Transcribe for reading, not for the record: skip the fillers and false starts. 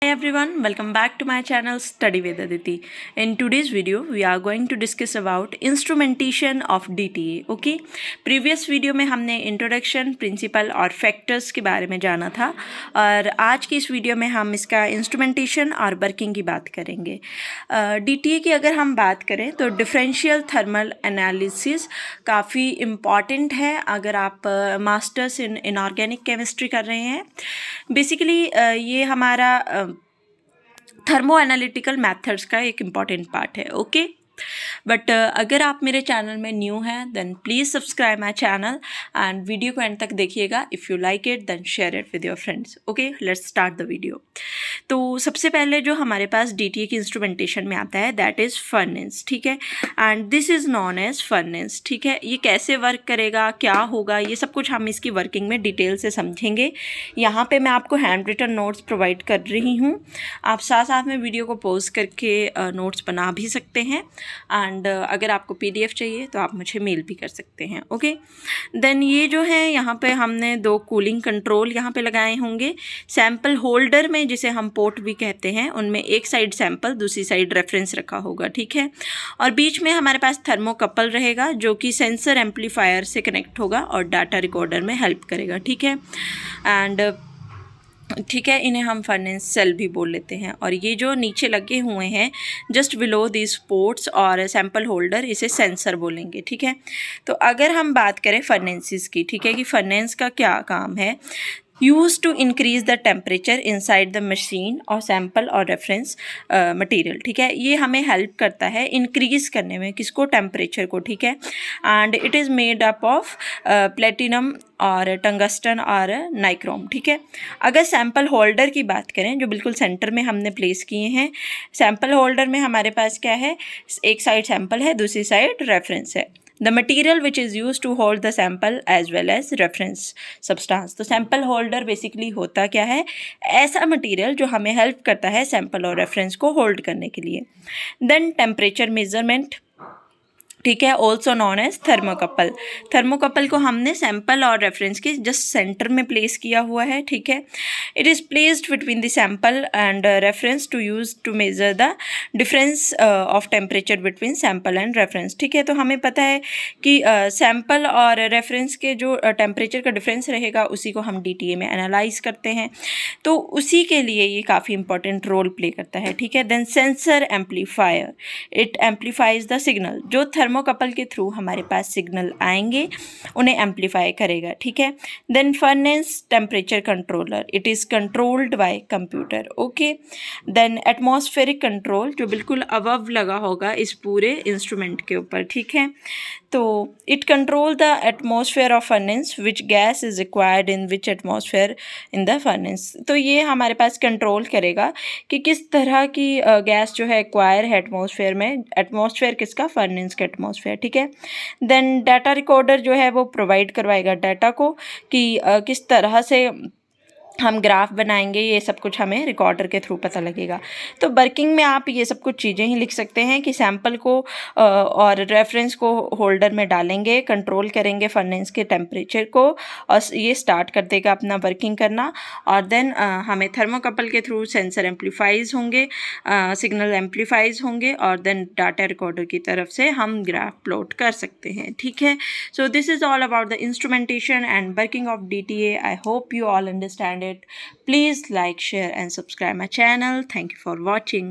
everyone, welcome back to my channel Study with Aditi. In today's video, we are going to discuss about instrumentation of DTA. Okay, previous video में हमने introduction, principal और factors के बारे में जाना था और आज की इस वीडियो में हम इसका इंस्ट्रूमेंटेशन और वर्किंग की बात करेंगे. DTA की अगर हम बात करें तो डिफरेंशियल थर्मल एनालिसिस काफ़ी इम्पॉर्टेंट है अगर आप मास्टर्स इन इनऑर्गेनिक केमिस्ट्री कर रहे हैं. बेसिकली ये हमारा थर्मो एनालिटिकल मैथड्स का एक इम्पॉर्टेंट पार्ट है. ओके, बट अगर आप मेरे चैनल में न्यू हैं then please subscribe my channel and video को एंड तक देखिएगा. If you like it then share it with your friends. Okay, let's start the video. तो सबसे पहले जो हमारे पास DTA की इंस्ट्रूमेंटेशन में आता है दैट इज़ फर्नेस. ठीक है, and this is known as furnace. ठीक है, ये कैसे वर्क करेगा, क्या होगा, ये सब कुछ हम इसकी वर्किंग में डिटेल से समझेंगे. यहाँ पे मैं आपको हैंड रिटन नोट्स प्रोवाइड कर रही हूँ. आप साथ साथ में वीडियो को पॉज करके नोट्स बना भी सकते हैं एंड अगर आपको PDF चाहिए तो आप मुझे मेल भी कर सकते हैं. ओके, देन ये जो है यहाँ पे हमने 2 कूलिंग कंट्रोल यहाँ पे लगाए होंगे. सैम्पल होल्डर में जिसे हम पोर्ट भी कहते हैं उनमें एक साइड सैम्पल दूसरी साइड रेफरेंस रखा होगा. ठीक है, और बीच में हमारे पास थर्मोकपल रहेगा जो कि सेंसर एम्पलीफायर से कनेक्ट होगा और डाटा रिकॉर्डर में हेल्प करेगा. ठीक है, एंड ठीक है, इन्हें हम फर्नेस सेल भी बोल लेते हैं. और ये जो नीचे लगे हुए हैं जस्ट बिलो दिस पोर्ट्स और सैम्पल होल्डर, इसे सेंसर बोलेंगे. ठीक है, तो अगर हम बात करें फर्नेंसिस की, ठीक है, कि फर्नेंस का क्या काम है. Use to increase the temperature inside the machine और सैम्पल और रेफरेंस मटेरियल. ठीक है, ये हमें हेल्प करता है इंक्रीज करने में, किसको, टेम्परेचर को. ठीक है, and it is made up of platinum और टंगस्टन और नाइक्रोम. ठीक है, अगर सैम्पल होल्डर की बात करें जो बिल्कुल सेंटर में हमने प्लेस किए हैं, सैम्पल होल्डर में हमारे पास क्या है, एक साइड सैम्पल है दूसरी साइड रेफरेंस है. The material which is used to hold the sample as well as reference substance. तो सैम्पल होल्डर बेसिकली होता क्या है, ऐसा मटेरियल जो हमें हेल्प करता है सैम्पल और रेफरेंस को होल्ड करने के लिए. देन टेम्परेचर मेजरमेंट, ठीक है, also known as thermocouple. Thermocouple को हमने सैम्पल और रेफरेंस के जस्ट सेंटर में प्लेस किया हुआ है. ठीक है, it is placed between the sample and reference to use to measure the difference of temperature between sample and reference. ठीक है, तो हमें पता है कि सैम्पल और रेफरेंस के जो टेम्परेचर का डिफरेंस रहेगा उसी को हम DTA में एनालाइज करते हैं, तो उसी के लिए ये काफ़ी इंपॉर्टेंट रोल प्ले करता है. ठीक है, then sensor amplifier, it amplifies the signal. जो थर्मोकपल के थ्रू हमारे पास सिग्नल आएंगे उन्हें एम्पलीफाई करेगा. ठीक है, then furnace temperature controller, it is controlled by computer. Okay, then atmospheric control जो बिल्कुल अबव लगा होगा इस पूरे इंस्ट्रूमेंट के ऊपर. ठीक है, तो it control the atmosphere of furnace which gas is required in which atmosphere in the furnace. तो ये हमारे पास कंट्रोल करेगा कि किस तरह की गैस जो है एक्वायर है एटमॉस्फेयर में. एटमॉस्फेयर किसका, फर्नेस का एटमॉस्फेयर. ठीक है, देन डाटा रिकॉर्डर जो है वो प्रोवाइड करवाएगा डाटा को कि किस तरह से हम ग्राफ बनाएंगे, ये सब कुछ हमें रिकॉर्डर के थ्रू पता लगेगा. तो वर्किंग में आप ये सब कुछ चीज़ें ही लिख सकते हैं कि सैम्पल को और रेफरेंस को होल्डर में डालेंगे, कंट्रोल करेंगे फर्नेस के टेम्परेचर को और ये स्टार्ट कर देगा अपना वर्किंग करना. और देन हमें थर्मोकपल के थ्रू सेंसर एम्पलीफाइज होंगे, सिग्नल एम्पलीफाइज होंगे और देन डाटा रिकॉर्डर की तरफ से हम ग्राफ प्लॉट कर सकते हैं. ठीक है, so this is all about the instrumentation and working of DTA. I hope you all understand it. Please like, share and subscribe my channel. Thank you for watching.